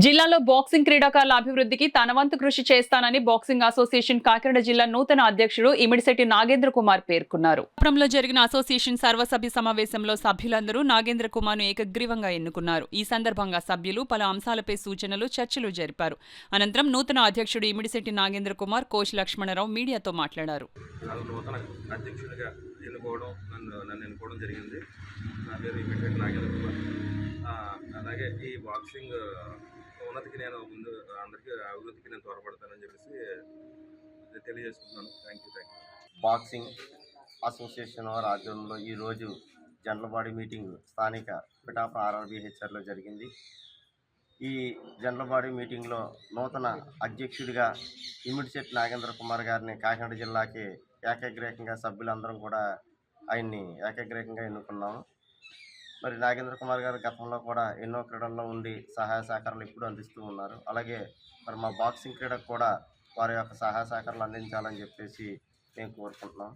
జిల్లాలో బాక్సింగ్ క్రీడాకారుల అభివృద్ధికి తన వంతు కృషి చేస్తానని బాక్సింగ్ అసోసియేషన్ కాకినాడ జిల్లా నూతన అధ్యక్షుడు ఇమిడిశెట్టి నాగేంద్ర కుమార్ పేర్కొన్నారు. అపురంలో జరిగిన అసోసియేషన్ సర్వసభ్య సమావేశంలో సభ్యులందరూ నాగేంద్ర కుమార్ను ఏకగ్రీవంగా ఎన్నుకున్నారు. ఈ సందర్భంగా సభ్యులు పలు అంశాలపై సూచనలు, చర్చలు జరిపారు. అనంతరం నూతన అధ్యక్షుడు ఇమిడిశెట్టి నాగేంద్ర కుమార్, కోచ్ లక్ష్మణరావు మీడియాతో మాట్లాడారు. అలాగే ఈ బాక్సింగ్ ఉన్నతికి నేను ముందు అందరికీ అభివృద్ధికి నేను త్వరపడతానని చెప్పేసి తెలియజేస్తున్నాను. Thank you. బాక్సింగ్ అసోసియేషన్ వారి ఆధ్వర్యంలో ఈరోజు జనరల్ బాడీ మీటింగ్ స్థానిక పిఠాపురం ఆర్ఆర్బీహెచ్ఆర్లో జరిగింది. ఈ జనరల్ బాడీ మీటింగ్లో నూతన అధ్యక్షుడిగా ఇమిడిశెట్టి నాగేంద్ర కుమార్ గారిని కాకినాడ జిల్లాకి ఏకగ్రీవంగా సభ్యులందరం కూడా ఆయన్ని ఏకగ్రీవంగా ఎన్నుకున్నాము. మరి నాగేంద్ర కుమార్ గారు గతంలో కూడా ఎన్నో క్రీడల్లో ఉండి సహాయ సహకారాలు ఎప్పుడూ అందిస్తూ ఉన్నారు. అలాగే మరి మా బాక్సింగ్ క్రీడకు కూడా వారి యొక్క సహాయ సహకారాలు అందించాలని చెప్పేసి మేము కోరుకుంటున్నాం.